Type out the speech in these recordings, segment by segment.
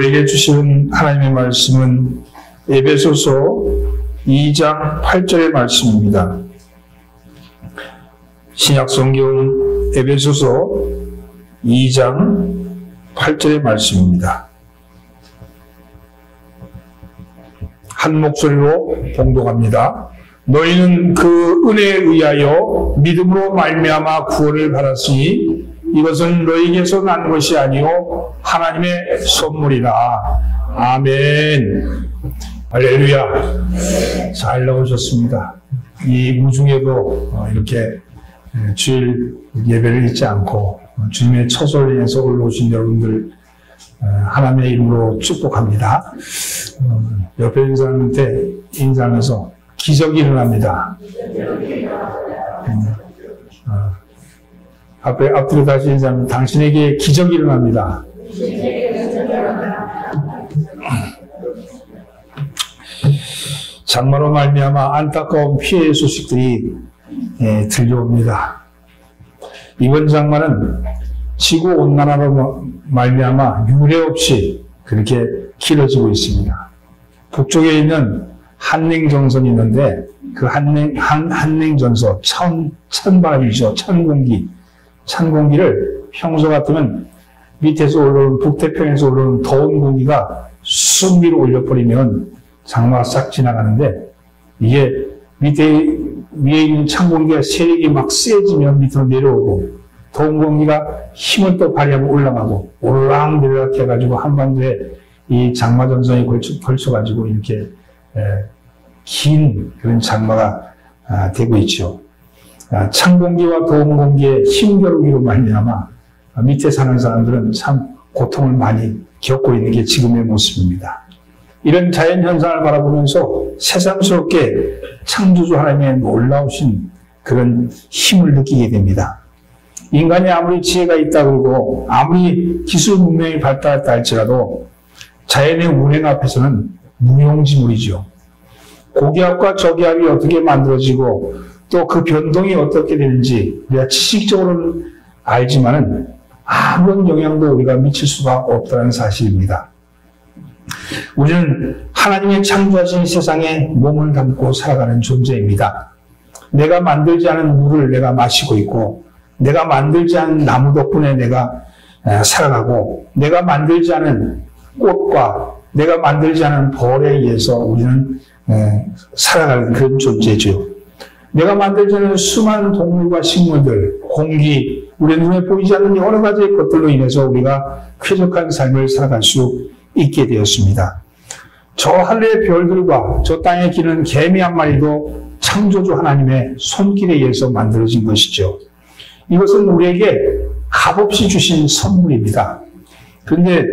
우리에게 주시는 하나님의 말씀은 에베소서 2장 8절의 말씀입니다. 신약성경 에베소서 2장 8절의 말씀입니다. 한 목소리로 봉독합니다. 너희는 그 은혜에 의하여 믿음으로 말미암아 구원을 받았으니 이것은 너희에게서 난 것이 아니요 하나님의 선물이라. 아멘. 할렐루야. 잘 나오셨습니다. 이 우중에도 이렇게 주일 예배를 잊지 않고 주님의 처소를 인해서 올라오신 여러분들 하나님의 이름으로 축복합니다. 옆에 있는 사람한테 인사하면서 기적이 일어납니다. 앞뒤로 다시 인사하면 당신에게 기적이 일어납니다. 장마로 말미암아 안타까운 피해 소식들이 들려옵니다. 이번 장마는 지구온난화로 말미암아 유례 없이 그렇게 길어지고 있습니다. 북쪽에 있는 한냉전선이 있는데 그 한냉전선, 찬바람이죠. 찬 공기를 평소 같으면 밑에서 올라오는 북태평에서 올라오는 더운 공기가 쑥 위로 올려버리면 장마가 싹 지나가는데 이게 위에 있는 찬 공기가 세력이 막 세지면 밑으로 내려오고 더운 공기가 힘을 또 발휘하고 올라가고 오르락내리락 해가지고 한반도에 이 장마전선이 걸쳐가지고 이렇게 긴 그런 장마가 되고 있죠. 찬 공기와 더운 공기의 힘겨루기로 말미암아 밑에 사는 사람들은 참 고통을 많이 겪고 있는 게 지금의 모습입니다. 이런 자연현상을 바라보면서 새삼스럽게 창조주 하나님의 놀라우신 그런 힘을 느끼게 됩니다. 인간이 아무리 지혜가 있다 그러고 아무리 기술 문명이 발달했다 할지라도 자연의 운행 앞에서는 무용지물이죠. 고기압과 저기압이 어떻게 만들어지고 또 그 변동이 어떻게 되는지 우리가 지식적으로는 알지만은 아무런 영향도 우리가 미칠 수가 없다는 사실입니다. 우리는 하나님의 창조하신 세상에 몸을 담고 살아가는 존재입니다. 내가 만들지 않은 물을 내가 마시고 있고 내가 만들지 않은 나무 덕분에 내가 살아가고 내가 만들지 않은 꽃과 내가 만들지 않은 벌에 의해서 우리는 살아가는 그런 존재죠. 내가 만들지 않은 수많은 동물과 식물들, 공기, 우리 눈에 보이지 않는 여러 가지의 것들로 인해서 우리가 쾌적한 삶을 살아갈 수 있게 되었습니다. 저 하늘의 별들과 저 땅에 기는 개미 한 마리도 창조주 하나님의 손길에 의해서 만들어진 것이죠. 이것은 우리에게 값없이 주신 선물입니다. 그런데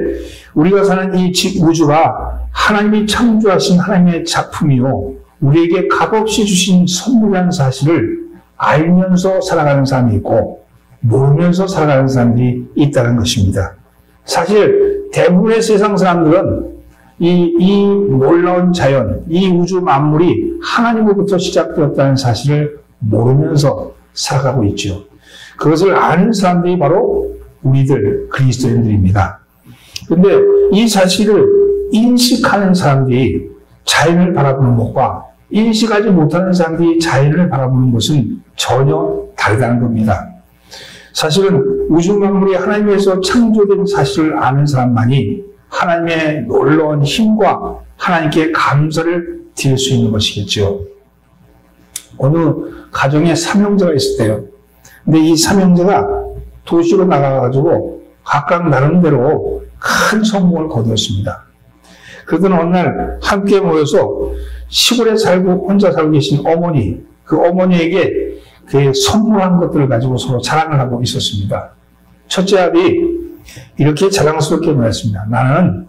우리가 사는 이 우주가 하나님이 창조하신 하나님의 작품이요 우리에게 값없이 주신 선물이라는 사실을 알면서 살아가는 사람이 있고 모르면서 살아가는 사람들이 있다는 것입니다. 사실 대부분의 세상 사람들은 이 놀라운 자연, 이 우주 만물이 하나님으로부터 시작되었다는 사실을 모르면서 살아가고 있죠. 그것을 아는 사람들이 바로 우리들 그리스도인들입니다. 그런데 이 사실을 인식하는 사람들이 자연을 바라보는 것과 인식하지 못하는 사람들이 자연을 바라보는 것은 전혀 다르다는 겁니다. 사실은 우주 만물이 하나님에서 창조된 사실을 아는 사람만이 하나님의 놀라운 힘과 하나님께 감사를 드릴 수 있는 것이겠죠. 어느 가정에 삼형제가 있었대요. 근데 이 삼형제가 도시로 나가가지고 각각 나름대로 큰 성공을 거두었습니다. 그러던 어느 날 함께 모여서 시골에 살고 혼자 살고 계신 어머니, 그 어머니에게 그 선물한 것들을 가지고 서로 자랑을 하고 있었습니다. 첫째 아들이 이렇게 자랑스럽게 말했습니다. 나는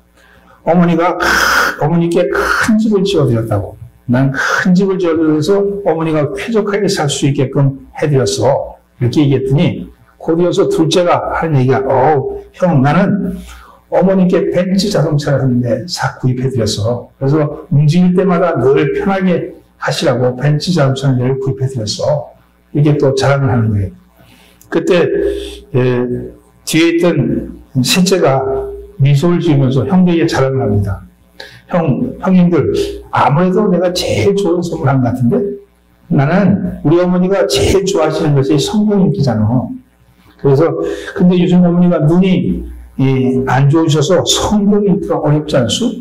어머니께 큰 집을 지어드렸다고. 난 큰 집을 지어드려서 어머니가 쾌적하게 살 수 있게끔 해드렸어. 이렇게 얘기했더니 곧이어서 둘째가 하는 얘기가 형 나는 어머니께 벤츠 자동차를 한대 구입해드렸어. 그래서 움직일 때마다 늘 편하게 하시라고 벤츠 자동차를 구입해드렸어. 이게 또 자랑을 하는 거예요. 그때 뒤에 있던 셋째가 미소를 지으면서 형제에게 자랑을 합니다. 형님들, 아무래도 내가 제일 좋은 선물 한 것 같은데? 나는 우리 어머니가 제일 좋아하시는 것이 성경 읽기잖아. 그래서, 근데 요즘 어머니가 눈이 안 좋으셔서 성경 읽기가 어렵지 않소?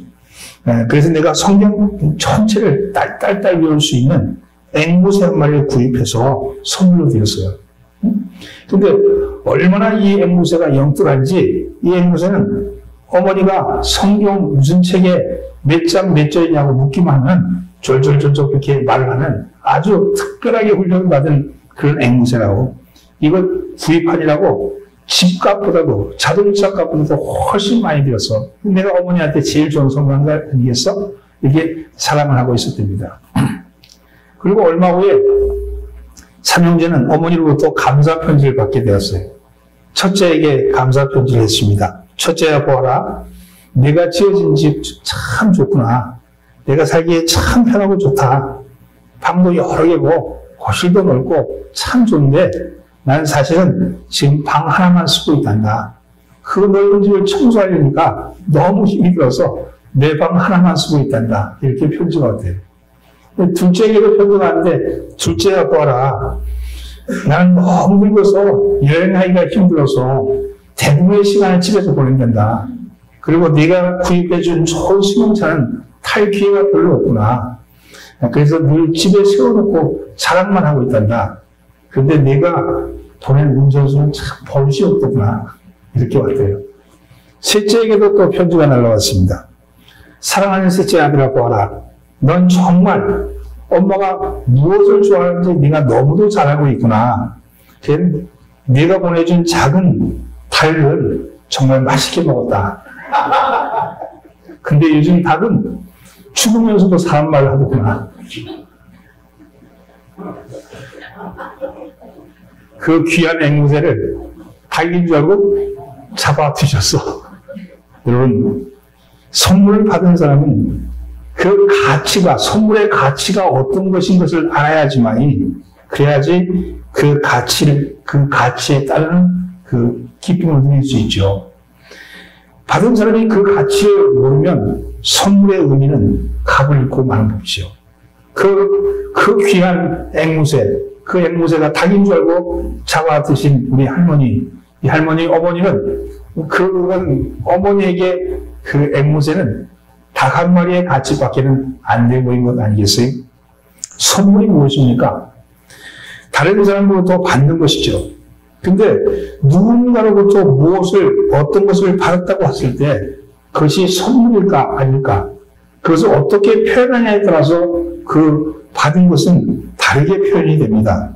그래서 내가 성경 전체를 딸딸 외울 수 있는 앵무새 한 마리를 구입해서 선물로 드렸어요. 근데 얼마나 이 앵무새가 영특한지, 이 앵무새는 어머니가 성경 무슨 책에 몇 장 몇 절이냐고 묻기만 하면 졸졸졸졸 그렇게 말을 하는 아주 특별하게 훈련을 받은 그런 앵무새라고. 이걸 구입하느라고 집값보다도 자동차 값보다도 훨씬 많이 들어서 내가 어머니한테 제일 좋은 선물한 거 아니겠어? 이렇게 사랑을 하고 있었답니다. 그리고 얼마 후에 삼형제는 어머니로부터 감사 편지를 받게 되었어요. 첫째에게 감사 편지를 했습니다. 첫째야 보아라. 내가 지어진 집 참 좋구나. 내가 살기에 참 편하고 좋다. 방도 여러 개고 거실도 넓고 참 좋은데 나는 사실은 지금 방 하나만 쓰고 있단다. 그 넓은 집을 청소하려니까 너무 힘이 들어서 내 방 하나만 쓰고 있단다. 이렇게 편지가 왔대요. 둘째에게도 편지가 왔는데 둘째야 보아라. 나는 너무 늙어서 여행하기가 힘들어서 대부분의 시간을 집에서 보낸단다. 그리고 네가 구입해준 좋은 승용차는 탈 기회가 별로 없구나. 그래서 늘 집에 세워놓고 자랑만 하고 있단다. 그런데 네가 보낸 운전수는 참 버릇이 없더구나. 이렇게 왔대요. 셋째에게도 또 편지가 날라왔습니다. 사랑하는 셋째 아들아 보아라. 넌 정말 엄마가 무엇을 좋아하는지 네가 너무도 잘 알고 있구나. 네가 보내준 작은 닭을 정말 맛있게 먹었다. 근데 요즘 닭은 죽으면서도 사람 말을 하더구나. 그 귀한 앵무새를 닭인 줄 알고 잡아 드셨어. 여러분, 선물을 받은 사람은 그 가치가, 선물의 가치가 어떤 것인 것을 알아야지만이, 그래야지 그 가치에 따르는 그 기쁨을 누릴 수 있죠. 받은 사람이 그 가치를 모르면 선물의 의미는 값을 잃고 마는 법이죠. 그 귀한 앵무새, 그 앵무새가 닭인 줄 알고 잡아 드신 우리 할머니, 이 할머니, 어머니는 어머니에게 그 앵무새는 닭 한 마리의 가치밖에는 안 돼 보인 것 아니겠어요? 선물이 무엇입니까? 다른 사람으로부터 받는 것이죠. 근데 누군가로부터 어떤 것을 받았다고 했을 때 그것이 선물일까 아닐까? 그것을 어떻게 표현하냐에 따라서 그 받은 것은 다르게 표현이 됩니다.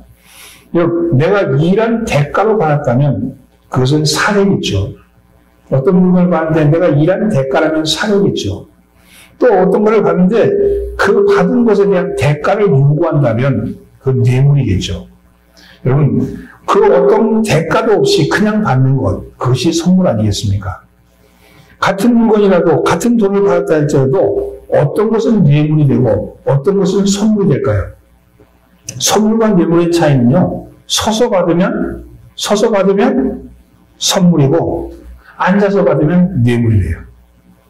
내가 일한 대가로 받았다면 그것은 사례겠죠. 어떤 물건을 받는데 내가 일한 대가라면 사례겠죠. 또 어떤 것을 받는데 그 받은 것에 대한 대가를 요구한다면 그건 뇌물이겠죠. 여러분, 그 어떤 대가도 없이 그냥 받는 것, 그것이 선물 아니겠습니까? 같은 물건이라도, 같은 돈을 받았다 할지라도 어떤 것은 뇌물이 되고 어떤 것은 선물이 될까요? 선물과 뇌물의 차이는요, 서서 받으면 선물이고, 앉아서 받으면 뇌물이래요.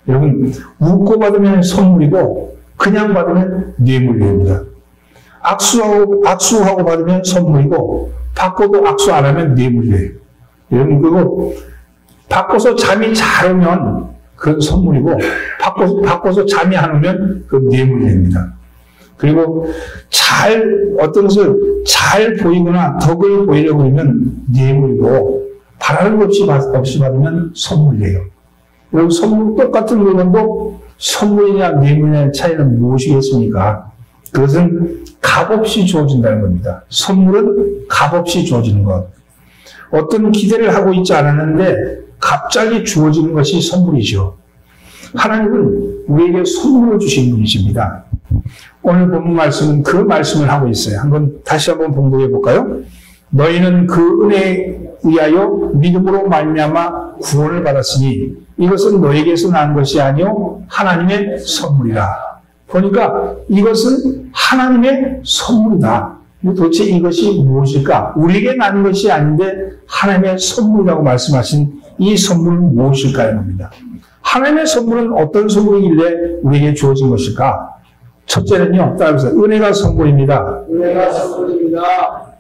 여러분, 웃고 받으면 선물이고, 그냥 받으면 뇌물이 됩니다. 악수하고 받으면 선물이고, 바꿔도 악수 안 하면 뇌물이에요. 여러분, 그리고 바꿔서 잠이 잘 오면 그건 선물이고, 바꿔서 잠이 안 오면 그건 뇌물이 됩니다. 그리고 어떤 것을 잘 보이거나 덕을 보이려고 하면 뇌물이고, 바라는 것 없이 받으면 선물이에요. 여러분, 똑같은 물건도 선물이냐 뇌물이냐의 차이는 무엇이겠습니까? 그것은 값없이 주어진다는 겁니다. 선물은 값없이 주어지는 것. 어떤 기대를 하고 있지 않았는데 갑자기 주어지는 것이 선물이죠. 하나님은 우리에게 선물을 주신 분이십니다. 오늘 본문 말씀은 그 말씀을 하고 있어요. 다시 한번 봉독해 볼까요? 너희는 그 은혜에 의하여 믿음으로 말미암아 구원을 받았으니 이것은 너에게서 난 것이 아니요 하나님의 선물이라. 보니까 이것은 하나님의 선물이다. 도대체 이것이 무엇일까? 우리에게 나는 것이 아닌데 하나님의 선물이라고 말씀하신 이 선물은 무엇일까요? 합니다. 하나님의 선물은 어떤 선물이길래 우리에게 주어진 것일까? 첫째는요, 따라서 은혜가 선물입니다. 은혜가 선물입니다.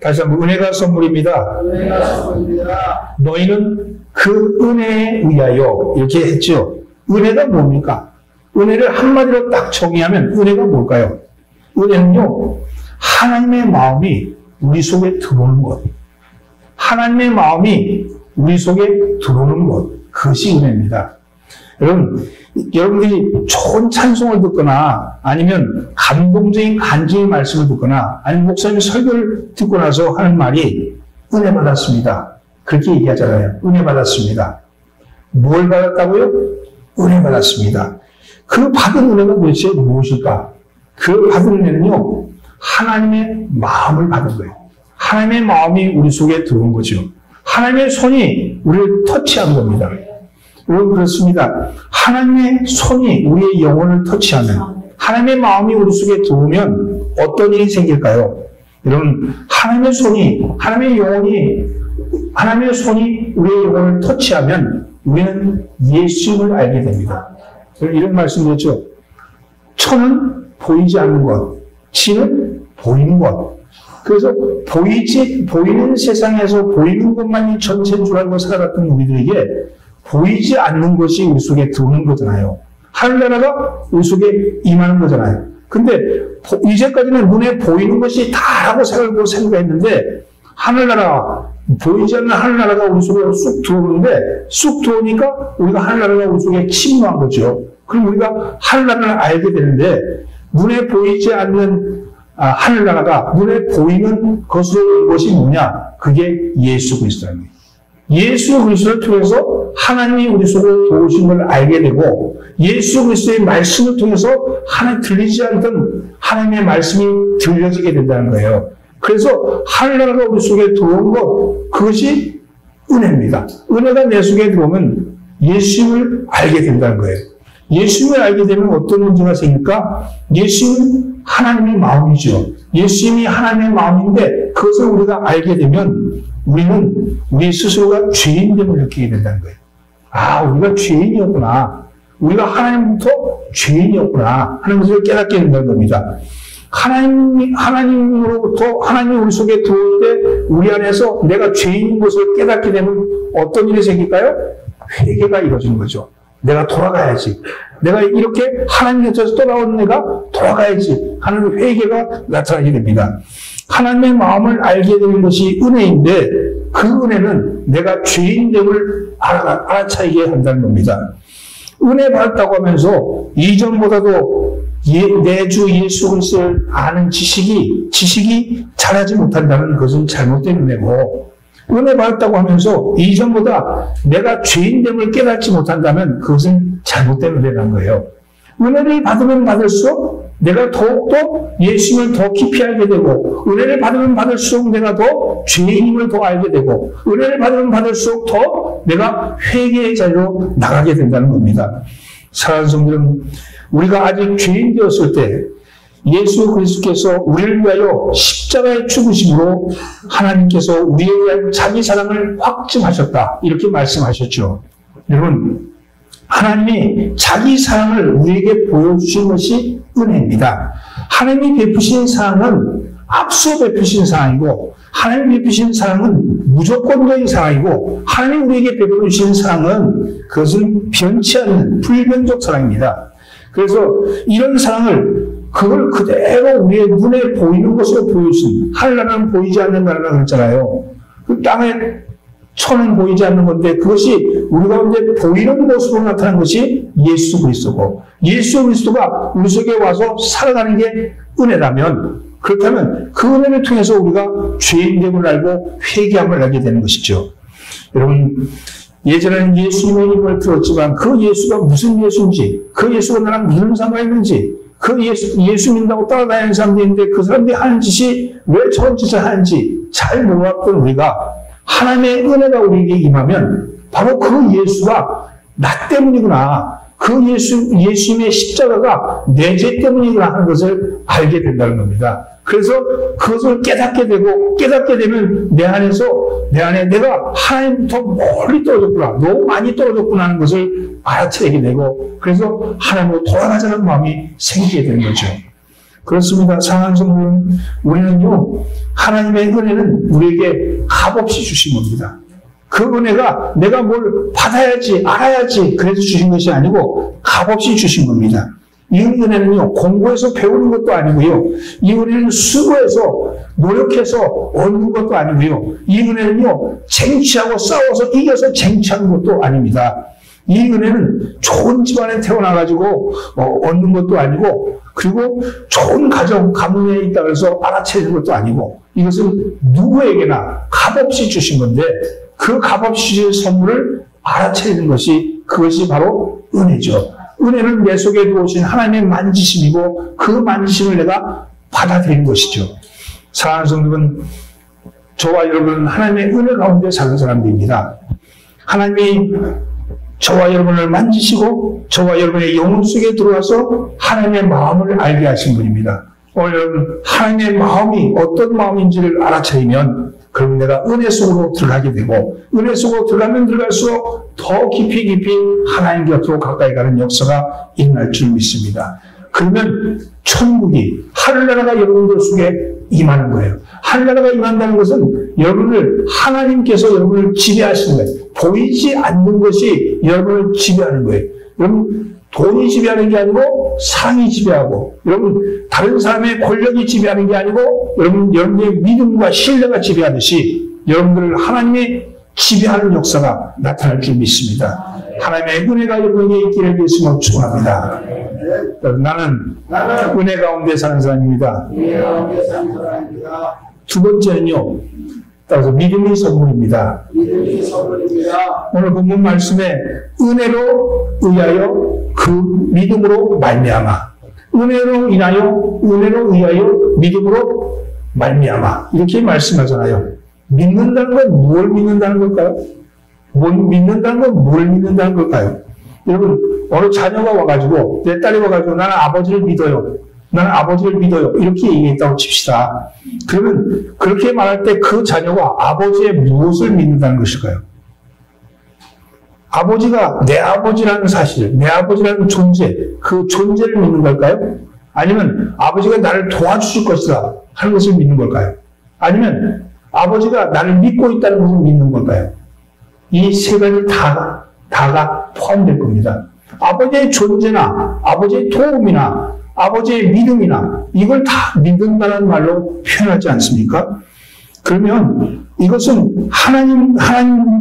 다시 한번 은혜가 선물입니다. 은혜가 선물입니다. 너희는 그 은혜에 의하여 이렇게 했죠. 은혜가 뭡니까? 은혜를 한마디로 딱 정의하면 은혜가 뭘까요? 은혜는요, 하나님의 마음이 우리 속에 들어오는 것. 하나님의 마음이 우리 속에 들어오는 것. 그것이 은혜입니다. 여러분들이 좋은 찬송을 듣거나 아니면 감동적인 간증의 말씀을 듣거나 아니면 목사님 설교를 듣고 나서 하는 말이 은혜 받았습니다. 그렇게 얘기하잖아요. 은혜 받았습니다. 뭘 받았다고요? 은혜 받았습니다. 그 받은 은혜가 도대체 무엇일까? 그 받은 은혜는요, 하나님의 마음을 받은 거예요. 하나님의 마음이 우리 속에 들어온 거죠. 하나님의 손이 우리를 터치한 겁니다. 여러분, 그렇습니다. 하나님의 손이 우리의 영혼을 터치하면, 하나님의 마음이 우리 속에 들어오면 어떤 일이 생길까요? 여러분, 하나님의 손이 우리의 영혼을 터치하면 우리는 예수를 알게 됩니다. 이런 말씀이었죠. 천은 보이지 않는 것, 지는 보이는 것. 그래서 보이는 세상에서 보이는 것만이 전체인 줄 알고 살아갔던 우리들에게 보이지 않는 것이 우리 속에 들어오는 거잖아요. 하늘나라가 우리 속에 임하는 거잖아요. 근데 이제까지는 눈에 보이는 것이 다라고 생각했는데 하늘나라, 보이지 않는 하늘나라가 우리 속에 쑥 들어오는데 쑥 들어오니까 우리가 하늘나라가 우리 속에 침노한 거죠. 그럼 우리가 하늘나라를 알게 되는데 눈에 보이지 않는 하늘나라가 눈에 보이는 것이 뭐냐? 그게 예수 그리스도라는 거예요. 예수 그리스도를 통해서 하나님이 우리 속에 들어오신 걸 알게 되고 예수 그리스도의 말씀을 통해서 들리지 않던 하나님의 말씀이 들려지게 된다는 거예요. 그래서 하늘나라가 우리 속에 들어온 것, 그것이 은혜입니다. 은혜가 내 속에 들어오면 예수님을 알게 된다는 거예요. 예수님을 알게 되면 어떤 문제가 생길까? 예수님은 하나님의 마음이죠. 예수님이 하나님의 마음인데 그것을 우리가 알게 되면 우리는 우리 스스로가 죄인됨을 느끼게 된다는 거예요. 아, 우리가 죄인이었구나. 우리가 하나님부터 죄인이었구나 하는 것을 깨닫게 된다는 겁니다. 하나님으로부터 하나님이 우리 속에 들어올 때 우리 안에서 내가 죄인인 것을 깨닫게 되면 어떤 일이 생길까요? 회개가 이루어지는 거죠. 내가 돌아가야지. 내가 이렇게 하나님 곁에서 떠나온 내가 돌아가야지 하는 회개가 나타나게 됩니다. 하나님의 마음을 알게 되는 것이 은혜인데 그 은혜는 내가 죄인됨을 알아차리게 한다는 겁니다. 은혜 받았다고 하면서 이전보다도 내 주 예수 그리스도를 아는 지식이 자라지 못한다는 것은 잘못된 은혜고, 은혜 받았다고 하면서 이전보다 내가 죄인됨을 깨닫지 못한다면 그것은 잘못된 은혜라는 거예요. 은혜를 받으면 받을수록 내가 더욱더 예수님을 더 깊이 알게 되고, 은혜를 받으면 받을수록 내가 더 죄인임을 더 알게 되고, 은혜를 받으면 받을수록 더 내가 회개의 자리로 나가게 된다는 겁니다. 사랑하는 성도들은 우리가 아직 죄인 되었을 때 예수 그리스도께서 우리를 위하여 십자가에 죽으심으로 하나님께서 우리에 대한 자기 사랑을 확증하셨다. 이렇게 말씀하셨죠. 여러분, 하나님이 자기 사랑을 우리에게 보여주신 것이 은혜입니다. 하나님이 베푸신 사랑은 앞서 베푸신 사랑이고, 하나님이 베푸신 사랑은 무조건적인 사랑이고, 하나님이 우리에게 베푸신 사랑은 그것은 변치 않는 불변적 사랑입니다. 그래서 이런 사랑을 그걸 그대로 우리의 눈에 보이는 것으로 보여주신, 하늘나라는 보이지 않는 나라라고 했잖아요. 그 땅에 천은 보이지 않는 건데 그것이 우리 가운데 보이는 것으로 나타난 것이 예수 그리스도고, 예수 그리스도가 우리 속에 와서 살아가는 게 은혜라면, 그렇다면 그 은혜를 통해서 우리가 죄인됨을 알고 회개함을 알게 되는 것이죠. 여러분, 예전에는 예수님의 이름을 들었지만 그 예수가 무슨 예수인지, 그 예수가 나랑 무슨 상관이 있는지, 그 예수 믿는다고 따라다니는 사람들이 있는데 그 사람들이 하는 짓이 왜 저런 짓을 하는지 잘 몰랐던 우리가 하나님의 은혜가 우리에게 임하면 바로 그 예수가 나 때문이구나, 그 예수님의 십자가가 내 죄 때문이구나 하는 것을 알게 된다는 겁니다. 그래서 그것을 깨닫게 되면 내 안에 내가 하나님부터 멀리 떨어졌구나, 너무 많이 떨어졌구나 하는 것을 알아차리게 되고 그래서 하나님으로 돌아가자는 마음이 생기게 되는 거죠. 그렇습니다. 사랑하는 성도는 우리는요, 하나님의 은혜는 우리에게 값없이 주신 겁니다. 그 은혜가 내가 뭘 받아야지, 알아야지, 그래서 주신 것이 아니고 값없이 주신 겁니다. 이 은혜는요, 공부해서 배우는 것도 아니고요, 이 은혜는 수고해서, 노력해서 얻는 것도 아니고요, 이 은혜는요, 쟁취하고 싸워서 이겨서 쟁취하는 것도 아닙니다. 이 은혜는 좋은 집안에 태어나가지고 얻는 것도 아니고, 그리고 좋은 가정, 가문에 있다고 해서 알아채는 것도 아니고, 이것은 누구에게나 값없이 주신 건데, 그 값없이 주신 선물을 알아채는 것이, 그것이 바로 은혜죠. 은혜는 내 속에 들어오신 하나님의 만지심이고, 그 만지심을 내가 받아들이는 것이죠. 사랑하는 성도는, 저와 여러분은 하나님의 은혜 가운데 사는 사람들입니다. 하나님이 저와 여러분을 만지시고 저와 여러분의 영혼 속에 들어와서 하나님의 마음을 알게 하신 분입니다. 오늘 여러분, 하나님의 마음이 어떤 마음인지를 알아차리면 그럼 내가 은혜 속으로 들어가게 되고, 은혜 속으로 들어가면 들어갈수록 더 깊이 하나님 곁으로 가까이 가는 역사가 일어날 줄 믿습니다. 그러면 천국이, 하늘나라가 여러분들 속에 임하는 거예요. 하늘나라가 임한다는 것은 여러분을, 하나님께서 여러분을 지배하시는 거예요. 보이지 않는 것이 여러분을 지배하는 거예요. 여러분, 돈이 지배하는 게 아니고 사랑이 지배하고, 여러분, 다른 사람의 권력이 지배하는 게 아니고, 여러분의 믿음과 신뢰가 지배하듯이 여러분들을 하나님이 지배하는 역사가 나타날 줄 믿습니다. 하나님의 은혜가 여러분에게 있기를 예수님으로 축원합니다. 나는 은혜 가운데 사는 사람입니다. 두 번째는요, 따라서 믿음이 선물입니다. 오늘 본문 말씀에 은혜로 의하여 그 믿음으로 말미암아, 은혜로 의하여 믿음으로 말미암아, 이렇게 말씀하잖아요. 믿는다는 건 뭘 믿는다는 걸까요? 믿는다는 건 뭘 믿는다는 걸까요? 여러분, 어느 자녀가 와가지고, 내 딸이 와가지고 나는 아버지를 믿어요, 이렇게 얘기했다고 칩시다. 그러면 그렇게 말할 때 그 자녀가 아버지의 무엇을 믿는다는 것일까요? 아버지가 내 아버지라는 사실, 내 아버지라는 존재, 그 존재를 믿는 걸까요? 아니면 아버지가 나를 도와주실 것이다 하는 것을 믿는 걸까요? 아니면 아버지가 나를 믿고 있다는 것을 믿는 걸까요? 이 세 가지 다가 포함될 겁니다. 아버지의 존재나 아버지의 도움이나 아버지의 믿음이나 이걸 다 믿는다는 말로 표현하지 않습니까? 그러면 이것은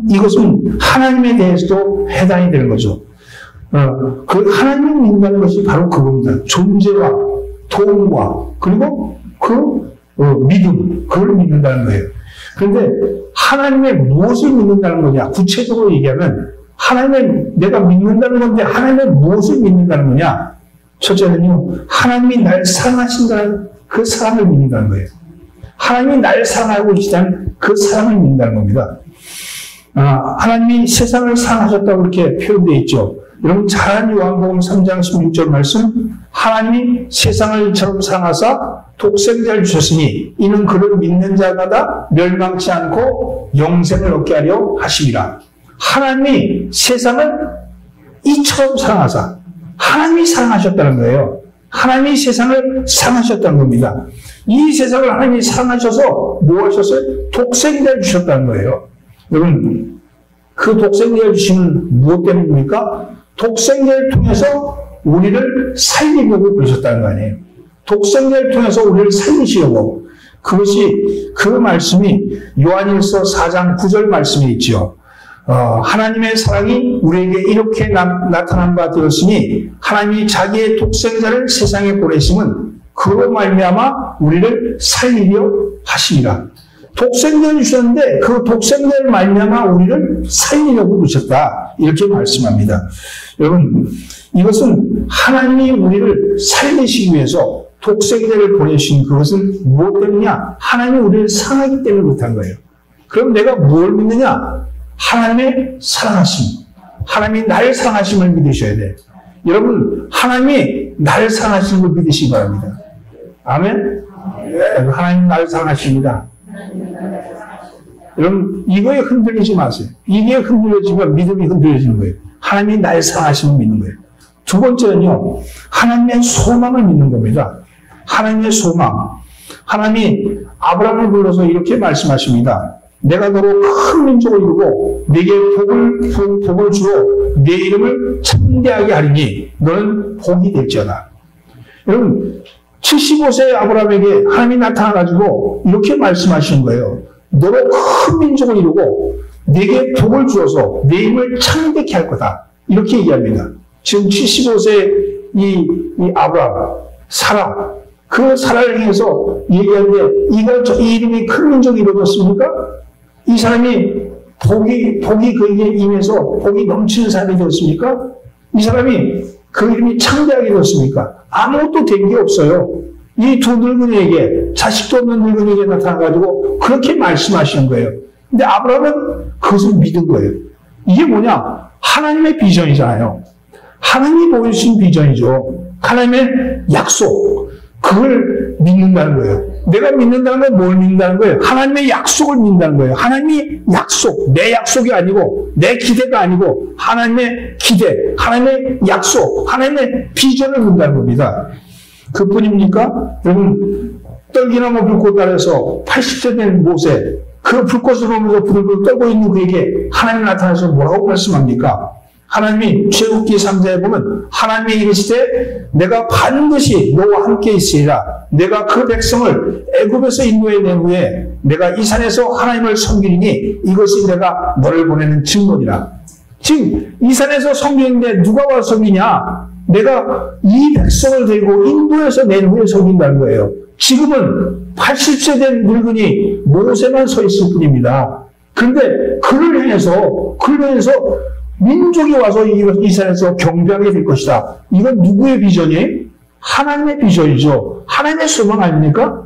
이것은 하나님에 대해서도 해당이 되는 거죠. 그 하나님을 믿는다는 것이 바로 그겁니다. 존재와 도움과 그리고 믿음, 그걸 믿는다는 거예요. 그런데 하나님의 무엇을 믿는다는 거냐? 구체적으로 얘기하면 내가 믿는다는 건데 하나님의 무엇을 믿는다는 거냐? 첫째는요, 하나님이 날 사랑하신다는 그 사랑을 믿는다는 거예요. 하나님이 날 사랑하고 계시다는 그 사랑을 믿는다는 겁니다. 하나님이 세상을 사랑하셨다고 그렇게 표현되어 있죠. 여러분 잘 아는 요한복음 3장 16절 말씀, 하나님이 세상을 이처럼 사랑하사 독생자를 주셨으니 이는 그를 믿는 자마다 멸망치 않고 영생을 얻게 하려 하심이라. 하나님이 세상을 이처럼 사랑하사, 하나님이 사랑하셨다는 거예요. 하나님이 세상을 사랑하셨다는 겁니다. 이 세상을 하나님이 사랑하셔서 뭐 하셨어요? 독생자를 주셨다는 거예요. 여러분, 그 독생자를 주시는 무엇 때문입니까? 독생자를 통해서 우리를 살리려고 그러셨다는 거 아니에요. 독생자를 통해서 우리를 살리시려고. 그 말씀이 요한일서 4장 9절 말씀에 있죠. 하나님의 사랑이 우리에게 이렇게 나타난 바 되었으니 하나님이 자기의 독생자를 세상에 보내심은 그로 말미암아 우리를 살리려 하시니라. 독생자를 주셨는데 그 독생자를 말미암아 우리를 살리려고 그러셨다. 이렇게 말씀합니다. 여러분, 이것은 하나님이 우리를 살리시기 위해서 독생자를 보내신 그것은 무엇 때문이냐? 하나님이 우리를 사랑하기 때문에 그렇다는 거예요. 그럼 내가 뭘 믿느냐? 하나님의 사랑하심, 하나님이 나를 사랑하심을 믿으셔야 돼. 여러분, 하나님이 나를 사랑하시는 걸 믿으시기 바랍니다. 아멘? 하나님 나를 사랑하십니다. 여러분, 이거에 흔들리지 마세요. 이게 흔들려지면 믿음이 흔들려지는 거예요. 하나님이 나의 사랑하심을 믿는 거예요. 두 번째는요, 하나님의 소망을 믿는 겁니다. 하나님의 소망. 하나님이 아브라함을 불러서 이렇게 말씀하십니다. 내가 너로 큰 민족을 이루고 내게 복을 주어 내 이름을 창대하게 하리니 너는 복이 될지어다. 여러분 75세 아브라함에게 하나님이 나타나가지고 이렇게 말씀하시는 거예요. 너로 큰 민족을 이루고 내게 복을 주어서 내 이름을 창대케 할 거다. 이렇게 얘기합니다. 지금 75세 이 아브라함, 사라, 그 사라를 향해서 얘기하는데 이 이름이 큰 민족이 이루어졌습니까? 이 사람이 복이 그에게 임해서 복이 넘치는 사람이 되었습니까? 이 사람이 그 이름이 창대하게 되었습니까? 아무것도 된 게 없어요. 이 두 늙은이에게, 자식도 없는 늙은이에게 나타나가지고 그렇게 말씀하시는 거예요. 근데 아브라함은 그것을 믿은 거예요. 이게 뭐냐? 하나님의 비전이잖아요. 하나님이 보여주신 비전이죠. 하나님의 약속. 그걸 믿는다는 거예요. 내가 믿는다는 건 뭘 믿는다는 거예요? 하나님의 약속을 믿는다는 거예요. 하나님의 약속, 내 약속이 아니고 내 기대가 아니고 하나님의 기대, 하나님의 약속, 하나님의 비전을 믿는다는 겁니다. 그뿐입니까? 여러분 떨기나무 불꽃 아래서 80세 된 모세, 그 불꽃을 보면서 부들부들 떨고 있는 그에게 하나님이 나타나서 뭐라고 말씀합니까? 하나님이 출애굽기 3장에 보면 하나님이 이르시되 내가 반드시 너와 함께 있으리라. 내가 그 백성을 애굽에서 인도해낸 후에 내가 이 산에서 하나님을 섬기리니 이것이 내가 너를 보내는 증거니라. 지금 이 산에서 섬기는데 누가 와서 섬기냐? 내가 이 백성을 데리고 인도에서 낸 후에 섬긴다는 거예요. 지금은 80세 된 늙은이 모세만 서 있을 뿐입니다. 그런데 그를 향해서 민족이 와서 이 산에서 경배하게 될 것이다. 이건 누구의 비전이에요? 하나님의 비전이죠. 하나님의 소망 아닙니까?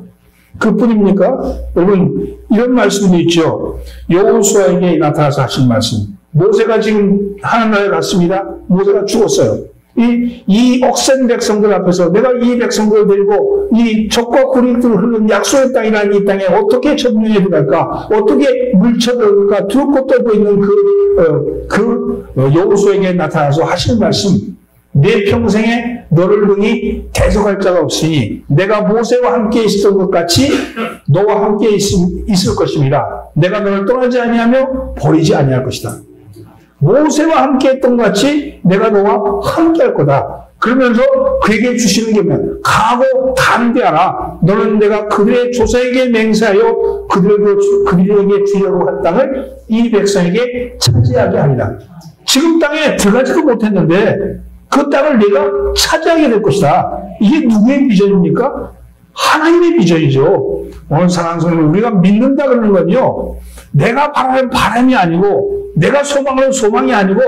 그뿐입니까? 여러분 이런 말씀도 있죠. 여호수아에게 나타나서 하신 말씀. 모세가 지금 하나님나라에 갔습니다. 모세가 죽었어요. 이 억센 백성들 앞에서 내가 이 백성들을 데리고 이 적과 구리들을 흐르는 약속의 땅이라는 이 땅에 어떻게 점령해 들어갈까? 어떻게 물쳐들어갈까? 두렵고 떨고 있는 여호수아에게 나타나서 하신 말씀. 내 평생에 너를 능히 대적할 자가 없으니 내가 모세와 함께 있었던 것 같이 너와 함께 있을 것입니다. 내가 너를 떠나지 아니하며 버리지 아니할 것이다. 모세와 함께 했던 것 같이 내가 너와 함께 할 거다. 그러면서 그에게 주시는 게 뭐야? 가고 담대하라. 너는 내가 그들의 조상에게 맹세하여 그들에게 주려고 한 땅을 이 백성에게 차지하게 하리라. 지금 땅에 들어가지도 못했는데 그 땅을 내가 차지하게 될 것이다. 이게 누구의 비전입니까? 하나님의 비전이죠. 오늘 사랑하는 성도들, 우리가 믿는다 그러는 건요, 내가 바라는 바람이 아니고 내가 소망하는 소망이 아니고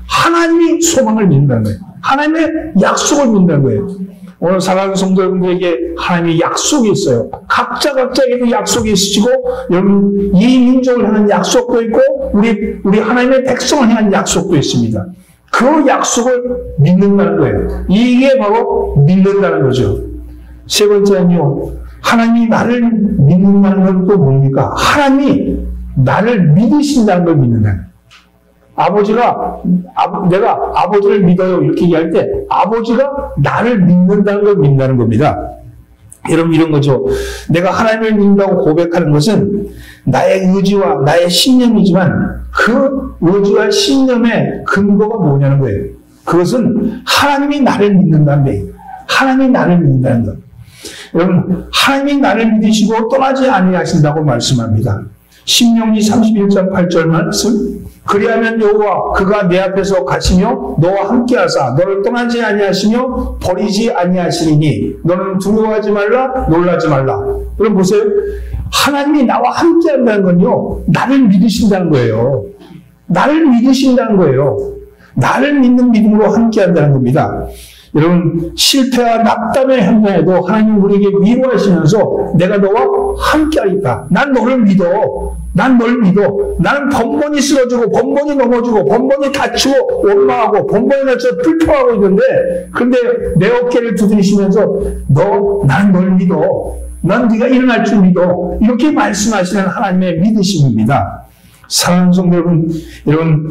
하나님이 소망을 믿는다는 거예요. 하나님의 약속을 믿는다는 거예요. 오늘 사랑하는 성도 여러분들에게 하나님의 약속이 있어요. 각자에게도 약속이 있으시고 여러분 이 민족을 향한 약속도 있고 우리 하나님의 백성을 향한 약속도 있습니다. 그 약속을 믿는다는 거예요. 이게 바로 믿는다는 거죠. 세 번째는요, 하나님이 나를 믿는다는 건 또 뭡니까? 하나님이 나를 믿으신다는 걸 믿는다는 거예요. 내가 아버지를 믿어요 이렇게 얘기할 때 아버지가 나를 믿는다는 걸 믿는다는 겁니다. 여러분 이런 거죠. 내가 하나님을 믿는다고 고백하는 것은 나의 의지와 나의 신념이지만 그 의지와 신념의 근거가 뭐냐는 거예요. 그것은 하나님이 나를 믿는다는 거예요. 하나님이 나를 믿는다는 것. 여러분 하나님이 나를 믿으시고 떠나지 아니하신다고 말씀합니다. 신명기 31장 8절 말씀. 그리하면 여호와 그가 내 앞에서 가시며 너와 함께하사 너를 떠나지 아니하시며 버리지 아니하시리니 너는 두려워하지 말라 놀라지 말라. 여러분 보세요. 하나님이 나와 함께한다는 건요, 나를 믿으신다는 거예요. 나를 믿으신다는 거예요. 나를 믿는 믿음으로 함께한다는 겁니다. 여러분 실패와 낙담의 현장에도 하나님 우리에게 위로하시면서 내가 너와 함께하겠다. 난 너를 믿어. 난 널 믿어. 나는 번번이 쓰러지고 번번이 넘어지고 번번이 다치고 원망하고 번번이 다쳐 불평하고 있는데 근데 내 어깨를 두드리시면서 나는 널 믿어. 난 네가 일어날 줄 믿어. 이렇게 말씀하시는 하나님의 믿으심입니다. 사랑하는 성도 여러분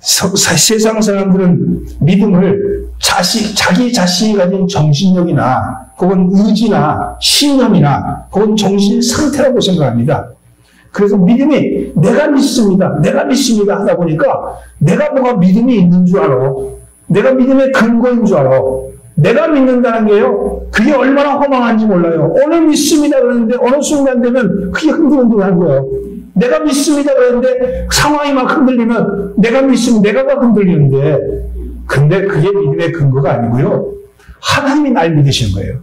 세상 사람들은 믿음을 자기 자신이 가진 정신력이나 혹은 의지나 신념이나 혹은 정신 상태라고 생각합니다. 그래서 믿음이 내가 믿습니다 하다 보니까 내가 뭐가 믿음이 있는 줄 알아. 내가 믿음의 근거인 줄 알아. 내가 믿는다는 게요, 그게 얼마나 허망한지 몰라요. 오늘 믿습니다 그러는데 어느 순간 되면 그게 흔들흔들한 거예요. 내가 믿습니다 그러는데 상황이 막 흔들리면 내가 믿습니다, 내가 막 흔들리는데, 근데 그게 믿음의 근거가 아니고요, 하나님이 날 믿으시는 거예요.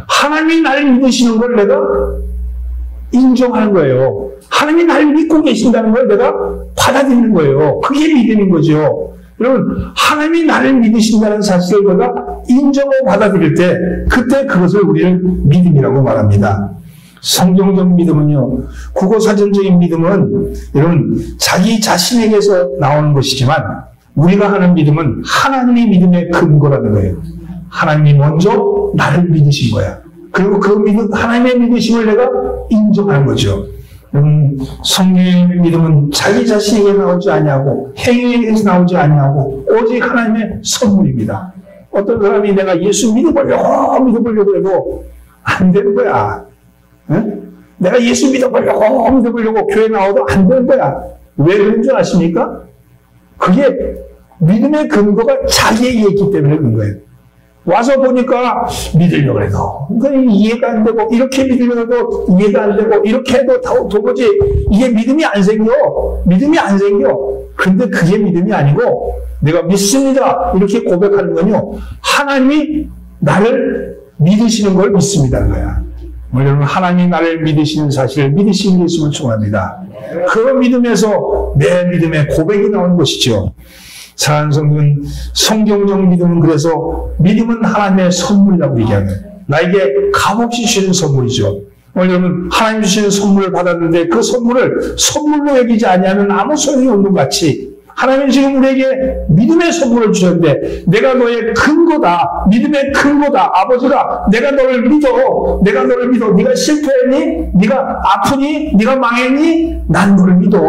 하나님이 날 믿으시는 걸 내가 인정하는 거예요. 하나님이 날 믿고 계신다는 걸 내가 받아들이는 거예요. 그게 믿음인 거죠. 여러분, 하나님이 나를 믿으신다는 사실을 내가 인정하고 받아들일 때, 그때 그것을 우리는 믿음이라고 말합니다. 성경적 믿음은요, 국어사전적인 믿음은 여러분 자기 자신에게서 나오는 것이지만, 우리가 하는 믿음은 하나님의 믿음의 근거라는 거예요. 하나님이 먼저 나를 믿으신 거야. 그리고 그 믿음, 하나님의 믿으심을 내가 인정하는 거죠. 성령의 믿음은 자기 자신에게 나오지 아니하고 행위에서 나오지 아니하고 오직 하나님의 선물입니다. 어떤 사람이 내가 예수 믿어보려고 해도 안 되는 거야. 응? 내가 예수 믿어보려고 교회 나와도 안 되는 거야. 왜 그런 줄 아십니까? 그게 믿음의 근거가 자기에게 있기 때문에 그런 거예요. 와서 보니까 믿으려고 해도 이해가 안 되고, 이렇게 믿으려고 해도 이해가 안 되고, 이렇게 해도 도무지 이게 믿음이 안 생겨. 근데 그게 믿음이 아니고, 내가 믿습니다 이렇게 고백하는 건요, 하나님이 나를 믿으시는 걸 믿습니다는 거야. 여러분, 하나님이 나를 믿으시는 사실을 믿으시는 게 있으면 좋아합니다. 그 믿음에서 내 믿음의 고백이 나오는 것이죠. 사랑하는 성도는, 성경적 믿음은 그래서 믿음은 하나님의 선물이라고 얘기하는, 나에게 값없이 주시는 선물이죠. 여러분, 하나님 주시는 선물을 받았는데 그 선물을 선물로 여기지 아니하면 아무 소용이 없는 것 같이, 하나님은 지금 우리에게 믿음의 선물을 주셨는데, 내가 너의 근거다, 믿음의 근거다. 아버지가 내가 너를 믿어. 네가 실패했니? 네가 아프니? 네가 망했니? 난 너를 믿어.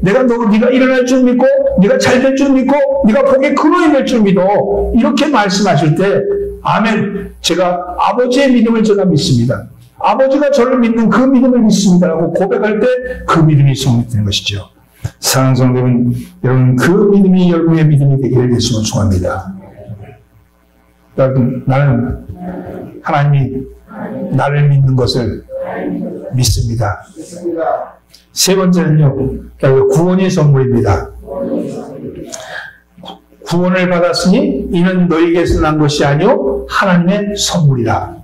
네가 일어날 줄 믿고, 네가 잘 될 줄 믿고, 네가 복의 근원이 될 줄 믿어. 이렇게 말씀하실 때, 아멘, 제가 아버지의 믿음을 제가 믿습니다. 아버지가 저를 믿는 그 믿음을 믿습니다라고 고백할 때 그 믿음이 성립되는 것이죠. 사랑하는 성도는, 여러분, 그 믿음이 여러분의 믿음이 되기를 예수로 축원합니다. 나는 하나님이 나를 믿는 것을 믿습니다. 세 번째는요, 구원의 선물입니다. 구원을 받았으니 이는 너희에게서 난 것이 아니요 하나님의 선물이다.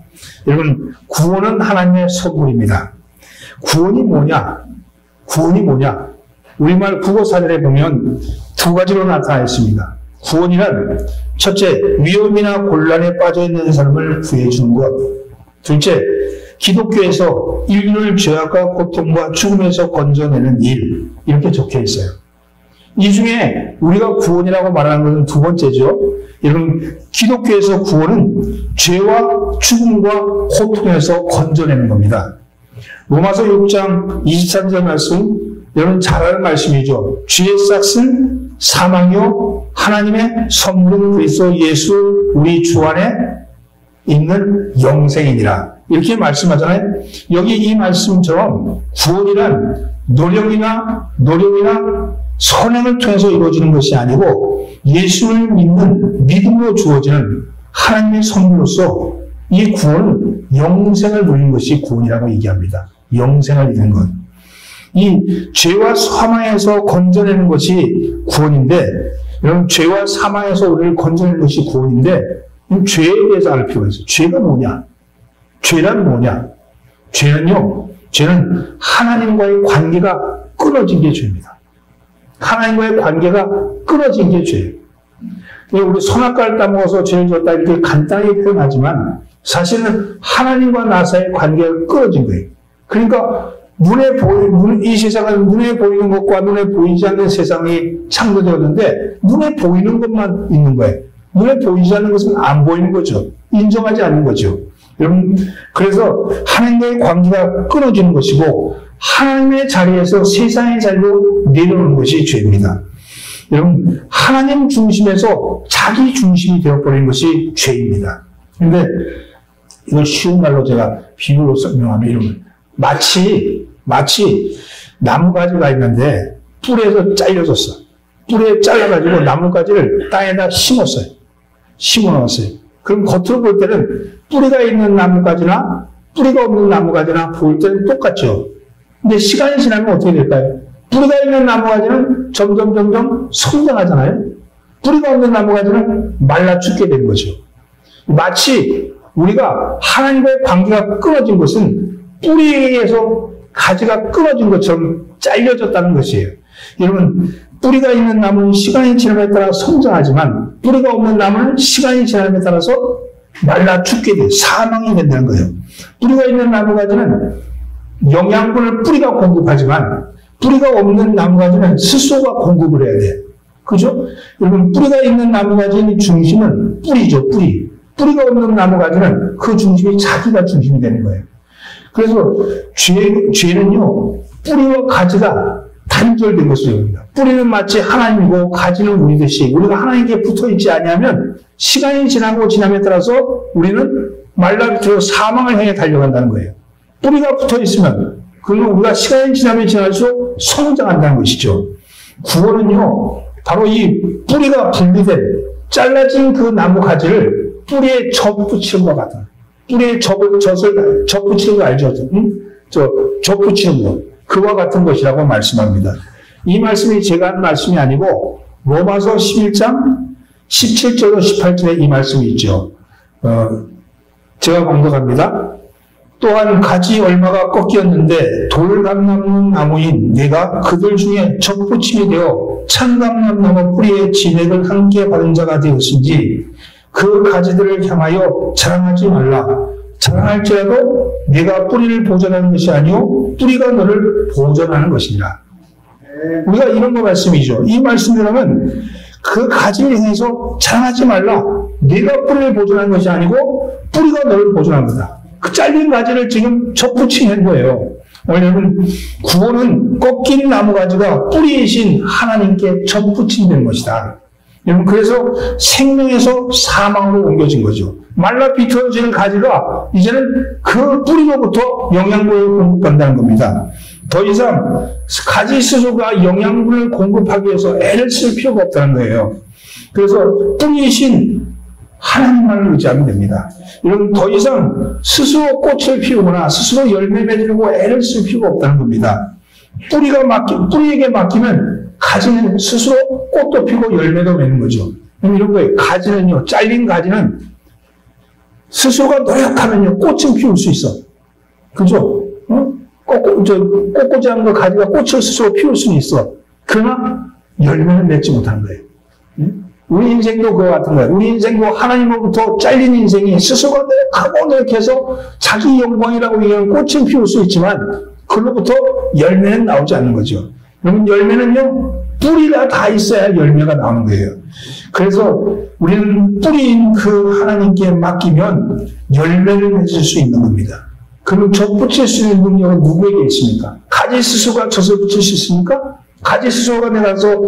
여러분, 구원은 하나님의 선물입니다. 구원이 뭐냐? 우리말 국어사전에 보면 두 가지로 나타나 있습니다. 구원이란, 첫째, 위험이나 곤란에 빠져 있는 사람을 구해주는 것. 둘째, 기독교에서 인류를 죄악과 고통과 죽음에서 건져내는 일. 이렇게 적혀 있어요. 이 중에 우리가 구원이라고 말하는 것은 두 번째죠. 여러분, 기독교에서 구원은 죄와 죽음과 고통에서 건져내는 겁니다. 로마서 6장 23절 말씀, 여러분 잘 아는 말씀이죠. 주의 싹은 사망이요 하나님의 선물은 그리스도 예수 우리 주 안에 있는 영생이니라. 이렇게 말씀하잖아요. 여기 이 말씀처럼 구원이란 노력이나 선행을 통해서 이루어지는 것이 아니고, 예수를 믿는 믿음으로 주어지는 하나님의 선물로서 이 구원은 영생을 누리는 것이 구원이라고 얘기합니다. 영생을 누리는 것. 이 죄와 사망에서 건져내는 것이 구원인데, 여러분, 죄와 사망에서 우리를 건져내는 것이 구원인데, 죄에 대해서 알 필요가 있어요. 죄가 뭐냐? 죄란 뭐냐? 죄는 하나님과의 관계가 끊어진 게 죄입니다. 하나님과의 관계가 끊어진 게 죄예요. 우리 선악과를 따먹어서 죄를 졌다 이렇게 간단하게 표현하지만, 사실은 하나님과 나 사이의 관계가 끊어진 거예요. 그러니까 이 세상은 눈에 보이는 것과 눈에 보이지 않는 세상이 창조되었는데, 눈에 보이는 것만 있는 거예요. 눈에 보이지 않는 것은 안 보이는 거죠. 인정하지 않는 거죠. 여러분, 그래서 하나님과의 관계가 끊어지는 것이고, 하나님의 자리에서 세상의 자리로 내려오는 것이 죄입니다. 여러분, 하나님 중심에서 자기 중심이 되어버린 것이 죄입니다. 근데 이걸 쉬운 말로 제가 비유로 설명하면 이러면 마치 나무가지가 있는데 뿔에서 잘려졌어. 뿔에 잘라가지고 나뭇가지를 땅에다 심어놨어요. 그럼 겉으로 볼 때는 뿌리가 있는 나뭇가지나 뿌리가 없는 나뭇가지나 볼 때는 똑같죠. 근데 시간이 지나면 어떻게 될까요? 뿌리가 있는 나뭇가지는 점점 성장하잖아요. 뿌리가 없는 나뭇가지는 말라 죽게 되는 거죠. 마치 우리가 하나님과의 관계가 끊어진 것은 뿌리에서 가지가 끊어진 것처럼 잘려졌다는 것이에요. 여러분, 뿌리가 있는 나무는 시간이 지남에 따라 성장하지만 뿌리가 없는 나무는 시간이 지남에 따라서 말라 죽게 돼요. 사망이 된다는 거예요. 뿌리가 있는 나무가지는 영양분을 뿌리가 공급하지만 뿌리가 없는 나무가지는 스스로가 공급을 해야 돼요. 그죠? 여러분, 뿌리가 있는 나무가지의 중심은 뿌리죠, 뿌리. 뿌리가 없는 나무가지는 그 중심이 자기가 중심이 되는 거예요. 그래서 죄는요, 뿌리와 가지가 단절된 것을 얘기합니다. 뿌리는 마치 하나님이고 가지는 우리듯이 우리가 하나님께 붙어있지 않으면 시간이 지남에 따라서 우리는 말라비틀어 사망을 향해 달려간다는 거예요. 뿌리가 붙어있으면 그러면 우리가 시간이 지나면 지날수록 성장한다는 것이죠. 구원은요, 바로 이 뿌리가 분리된 잘라진 그 나무 가지를 뿌리에 접붙이는 것 같아요. 뿌리에 접붙이는 거 알죠? 접붙이는 거. 그와 같은 것이라고 말씀합니다. 이 말씀이 제가 한 말씀이 아니고 로마서 11장 17절로 18절에 이 말씀이 있죠. 제가 공독합니다. 또한 가지 얼마가 꺾였는데 돌감나무 나무인 내가 그들 중에 접붙임이 되어 참감나무 뿌리에 진액을 함께 받은 자가 되었은지 그 가지들을 향하여 자랑하지 말라. 자랑할지라도 내가 뿌리를 보존하는 것이 아니요 뿌리가 너를 보존하는 것이니라. 우리가 이런 거 말씀이죠. 이 말씀이라면 그 가지를 향해서 자랑하지 말라. 내가 뿌리를 보존하는 것이 아니고 뿌리가 너를 보존하는 거다. 그 잘린 가지를 지금 접붙이는 거예요. 왜냐하면 구원은 꺾인 나무가지가 뿌리이신 하나님께 접붙인다는 것이다. 여러분, 그래서 생명에서 사망으로 옮겨진 거죠. 말라 비틀어지는 가지가 이제는 그 뿌리로부터 영양분을 공급한다는 겁니다. 더 이상 가지 스스로가 영양분을 공급하기 위해서 애를 쓸 필요가 없다는 거예요. 그래서 뿌리이신 하나님만을 의지하면 됩니다. 여러분, 더 이상 스스로 꽃을 피우거나 스스로 열매 맺으려고 애를 쓸 필요가 없다는 겁니다. 뿌리에게 맡기면 가지는 스스로 꽃도 피고 열매도 맺는 거죠. 이런 거예요. 가지는요, 잘린 가지는 스스로가 노력하면요, 꽃은 피울 수 있어. 그죠? 꼿꼿한 거 가지가 꽃을 스스로 피울 수는 있어. 그러나 열매는 맺지 못하는 거예요. 우리 인생도 그와 같은 거예요. 우리 인생도 하나님으로부터 잘린 인생이 스스로가 노력해서 자기 영광이라고 얘기하는 꽃은 피울 수 있지만 그로부터 열매는 나오지 않는 거죠. 여러분, 열매는요, 뿌리가 다 있어야 열매가 나오는 거예요. 그래서 우리는 뿌리인 그 하나님께 맡기면 열매를 맺을 수 있는 겁니다. 그럼 젖 붙일 수 있는 능력은 누구에게 있습니까? 가지 스스로가 젖을 붙일 수 있습니까? 가지 스스로가 내가서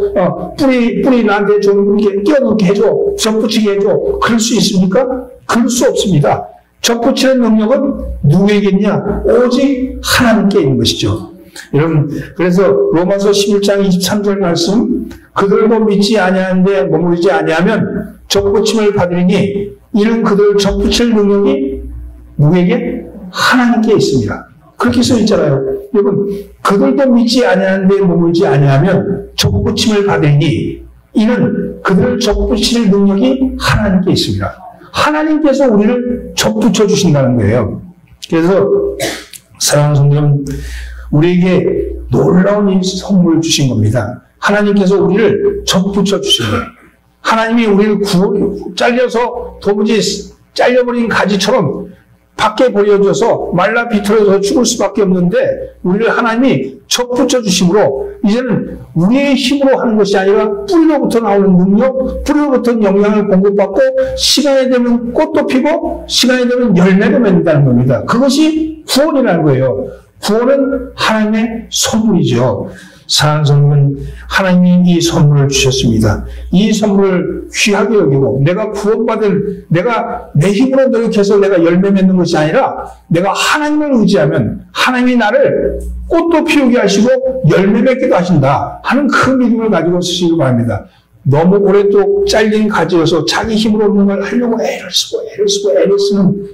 뿌리 나한테 좀 이렇게 끼워넣게 해줘, 젖 붙이게 해줘, 그럴 수 있습니까? 그럴 수 없습니다. 젖 붙이는 능력은 누구에게 있냐? 오직 하나님께 있는 것이죠. 여러분, 그래서 로마서 11장 23절 말씀, 그들도 믿지 아니하는데 머무르지 아니하면 젖붙임을 받으리니 이는 그들 젖붙일 능력이 누구에게? 하나님께 있습니다. 그렇게 써 있잖아요. 여러분, 그들도 믿지 아니하는데 머물지 아니하면 젖붙임을 받으리니 이는 그들을 젖붙일 능력이 하나님께 있습니다. 하나님께서 우리를 젖붙여 주신다는 거예요. 그래서 사랑하는 성도님, 우리에게 놀라운 이 선물을 주신 겁니다. 하나님께서 우리를 젖붙여 주신 거예요. 하나님이 우리를 잘려서 도무지 잘려버린 가지처럼 밖에 버려져서 말라 비틀어져서 죽을 수밖에 없는데 우리를 하나님이 젖붙여 주심으로 이제는 우리의 힘으로 하는 것이 아니라 뿌리로부터 나오는 능력, 뿌리로부터 영양을 공급받고 시간이 되면 꽃도 피고 시간이 되면 열매를 맺는다는 겁니다. 그것이 구원이라는 거예요. 구원은 하나님의 선물이죠. 사랑하는 성도는 하나님이 이 선물을 주셨습니다. 이 선물을 귀하게 여기고 내가 구원받을 내가 내 힘으로 노력해서 내가 열매 맺는 것이 아니라 내가 하나님을 의지하면 하나님이 나를 꽃도 피우게 하시고 열매 맺기도 하신다 하는 그 믿음을 가지고 쓰시기 바랍니다. 너무 오래 또 잘린 가지여서 자기 힘으로 없는 걸 하려고 애를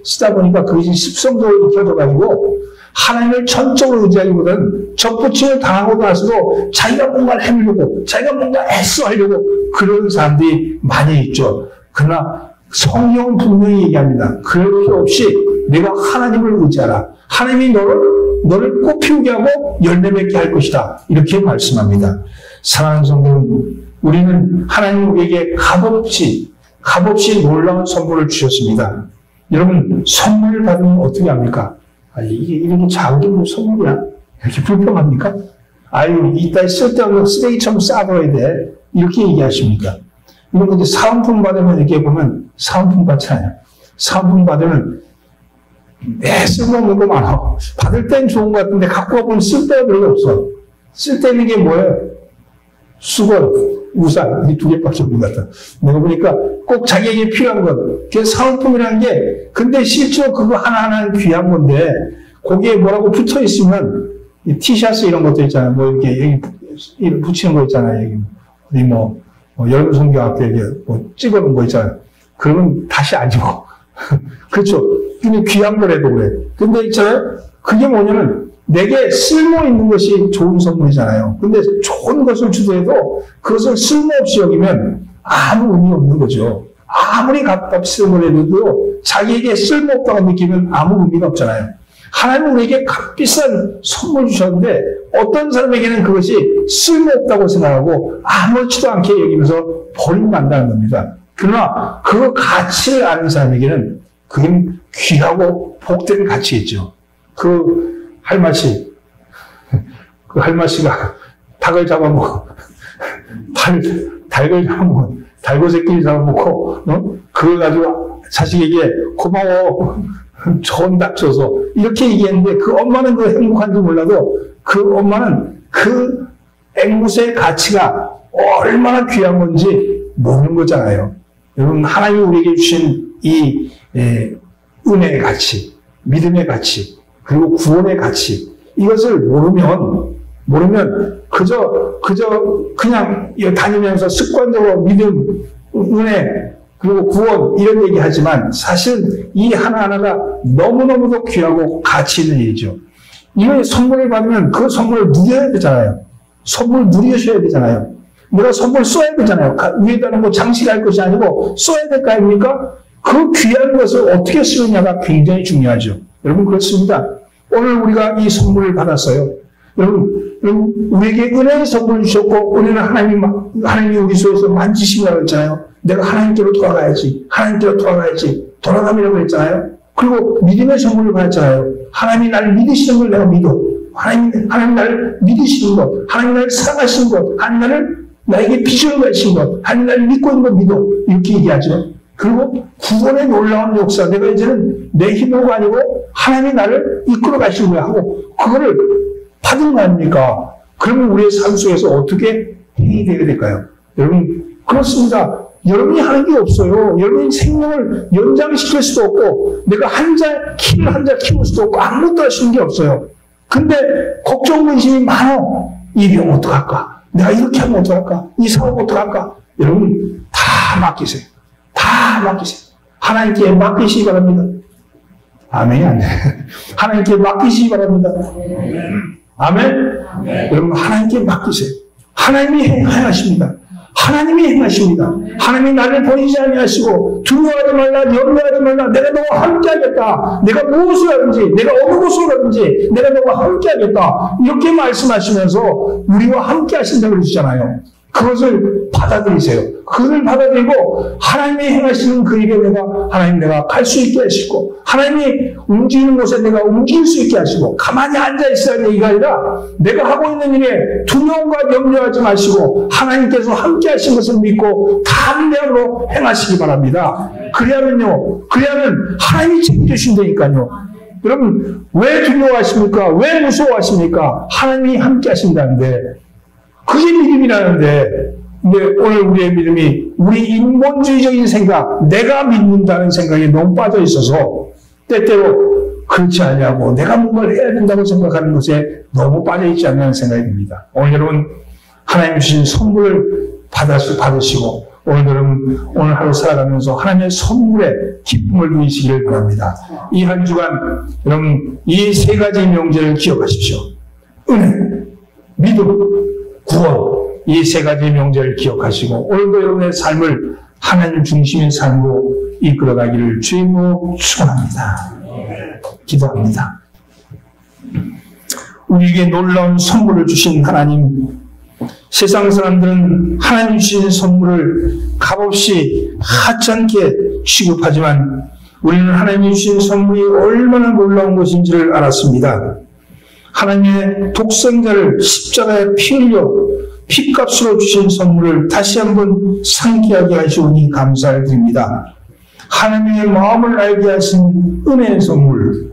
쓰다 보니까 그것이 습성적으로 익혀져가지고 하나님을 전적으로 의지하기보다는 적부침을 당하고 나서도 자기가 뭔가를 해내려고 자기가 뭔가 애써 하려고 그런 사람들이 많이 있죠. 그러나 성경은 분명히 얘기합니다. 그럴 필요 없이 내가 하나님을 의지하라. 하나님이 너를 꽃 피우게 하고 열매 맺게 할 것이다. 이렇게 말씀합니다. 사랑하는 성도는 우리는 하나님 우리에게 값없이 놀라운 선물을 주셨습니다. 여러분 선물을 받으면 어떻게 합니까? 이게 이렇게 작은 게 뭐 선물이야? 이렇게 불평합니까? 이따 쓸데없는 쓰레기처럼 싸버려야 돼. 이렇게 얘기하십니까? 이런 거 이제 사은품 받으면 이렇게 보면 사은품 받잖아요. 사은품 받으면 쓸모없는 거 많아. 받을 땐 좋은 것 같은데 갖고 와보면 쓸데가 별로 없어. 쓸데있는 게 뭐예요? 수건, 우산, 이 두 개밖에 없는 것 같아. 내가 보니까 꼭 자기에게 필요한 것, 그게 사은품이라는 게, 근데 실제로 그거 하나하나는 귀한 건데, 거기에 뭐라고 붙어 있으면, 이 티셔츠 이런 것도 있잖아요. 뭐 이렇게 여기 붙이는 거 있잖아요. 여기 어디 여름 성경 앞에 이렇게 찍어 놓은 거 있잖아요. 그러면 다시 안 입어. 그렇죠. 근데 귀한 거라도 그래. 근데 있잖아요. 그게 뭐냐면, 내게 쓸모 있는 것이 좋은 선물이잖아요. 근데 좋은 것을 주더라도 그것을 쓸모없이 여기면 아무 의미 없는 거죠. 아무리 값없이 쓰더라도 자기에게 쓸모없다고 느끼면 아무 의미가 없잖아요. 하나님은 우리에게 값비싼 선물 주셨는데 어떤 사람에게는 그것이 쓸모없다고 생각하고 아무렇지도 않게 여기면서 버림받는다는 겁니다. 그러나 그 가치를 아는 사람에게는 그게 귀하고 복된 가치겠죠. 그 할머니가 닭을 잡아먹고, 닭을 잡아먹고, 달고새끼를 잡아먹고, 그걸 가지고 자식에게 고마워, 좋은 닭 줘서, 이렇게 얘기했는데, 그 엄마는 그 행복한지 몰라도, 그 엄마는 그 앵무새의 가치가 얼마나 귀한 건지 모르는 거잖아요. 여러분, 하나님이 우리에게 주신 이 은혜의 가치, 믿음의 가치, 그리고 구원의 가치, 이것을 모르면 그냥 다니면서 습관적으로 믿음, 은혜, 그리고 구원 이런 얘기 하지만 사실 이 하나하나가 너무너무도 귀하고 가치 있는 일이죠. 이거 선물을 받으면 그 선물을 누려야 되잖아요. 선물 누리셔야 되잖아요. 내가 선물 써야 되잖아요. 위에다는 뭐 장식할 것이 아니고 써야 될 거 아닙니까? 그 귀한 것을 어떻게 쓰느냐가 굉장히 중요하죠. 여러분 그렇습니다. 오늘 우리가 이 선물을 받았어요. 여러분 우리에게 은혜의 선물을 주셨고 은혜는 하나님이 우리 속에서 만지시라고 했잖아요. 내가 하나님께로 돌아가야지. 돌아감이라고 했잖아요. 그리고 믿음의 선물을 받았잖아요. 하나님이 나를 믿으시는 걸 내가 믿어. 하나님 나를 믿으시는 것, 하나님 나를 사랑하시는 것, 하나님 나에게 비전을 가신 것, 하나님 나를 믿고 있는 걸 믿어. 이렇게 얘기하죠. 그리고 구원의 놀라운 역사, 내가 이제는 내 힘으로가 아니고 하나님이 나를 이끌어 가시는 거야 하고 그거를 받은 거 아닙니까? 그러면 우리의 삶 속에서 어떻게 행이 되게 될까요? 여러분 그렇습니다. 여러분이 하는 게 없어요. 여러분이 생명을 연장시킬 수도 없고 내가 키를 한 자 키울 수도 없고 아무것도 할 수 있는 게 없어요. 근데 걱정 근심이 많어. 이 병 어떡할까? 내가 이렇게 하면 어떡할까? 이 사업 어떡할까? 여러분 다 맡기세요. 하나님께 맡기시기 바랍니다. 아멘이 안 돼. 하나님께 맡기시기 바랍니다. 아멘? 여러분 하나님께 맡기세요. 하나님이 행하십니다. 하나님이 나를 버리지 아니하시고 두려워하지 말라, 염려하지 말라. 내가 너와 함께하겠다. 내가 무엇을 하든지, 내가 어느 곳을 가든지 내가 너와 함께하겠다. 이렇게 말씀하시면서 우리와 함께하신다고 그러시잖아요. 그것을 받아들이세요. 그것을 받아들이고 하나님이 행하시는 그 일에 내가 갈 수 있게 하시고 하나님이 움직이는 곳에 내가 움직일 수 있게 하시고 가만히 앉아있어야 얘기가 아니라 내가 하고 있는 일에 두려움과 염려하지 마시고 하나님께서 함께 하신 것을 믿고 담대함으로 행하시기 바랍니다. 그래야면 하나님이 책임지신다니까요. 여러분 왜 두려워하십니까? 왜 무서워하십니까? 하나님이 함께 하신다는데 그게 믿음이라는데, 근데 오늘 우리의 믿음이 우리 인본주의적인 생각, 내가 믿는다는 생각에 너무 빠져 있어서 때때로 그렇지 않냐고 내가 뭔가를 해야 된다고 생각하는 것에 너무 빠져 있지 않냐는 생각이 듭니다. 오늘 여러분 하나님 주신 선물을 받으시고 오늘 하루 살아가면서 하나님의 선물에 기쁨을 누리시기를 바랍니다. 이 한 주간 여러분 이 세 가지 명제를 기억하십시오. 은혜, 믿음, 구원, 이 세 가지 명제를 기억하시고 오늘도 여러분의 삶을 하나님 중심의 삶으로 이끌어가기를 주님으로 축원합니다. 기도합니다. 우리에게 놀라운 선물을 주신 하나님, 세상 사람들은 하나님 주신 선물을 값없이 하찮게 취급하지만 우리는 하나님이 주신 선물이 얼마나 놀라운 것인지를 알았습니다. 하나님의 독생자를 십자가에 피 흘려 피값으로 주신 선물을 다시 한번 상기하게 하시오니 감사를 드립니다. 하나님의 마음을 알게 하신 은혜의 선물,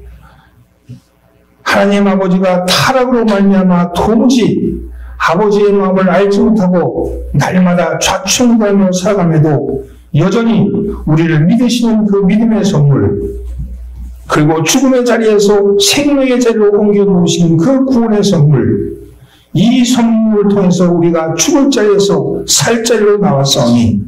하나님 아버지가 타락으로 말미암아 도무지 아버지의 마음을 알지 못하고 날마다 좌충우돌며 살아감에도 여전히 우리를 믿으시는 그 믿음의 선물, 그리고 죽음의 자리에서 생명의 자리로 옮겨 놓으시는 그 구원의 선물, 이 선물을 통해서 우리가 죽을 자리에서 살 자리로 나왔사오니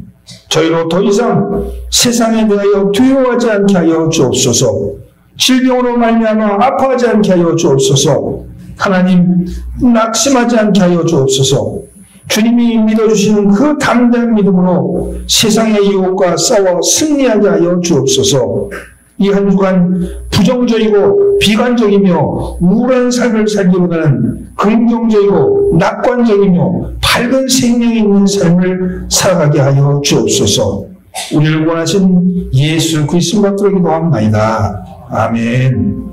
저희로 더 이상 세상에 대하여 두려워하지 않게 하여 주옵소서. 질병으로 말미암아 아파하지 않게 하여 주옵소서. 하나님 낙심하지 않게 하여 주옵소서. 주님이 믿어주시는 그 담대한 믿음으로 세상의 유혹과 싸워 승리하게 하여 주옵소서. 이 한 주간 부정적이고 비관적이며 우울한 삶을 살기보다는 긍정적이고 낙관적이며 밝은 생명이 있는 삶을 살아가게 하여 주옵소서. 우리를 원하신 예수 그리스도 받들어 기도합나이다. 아멘.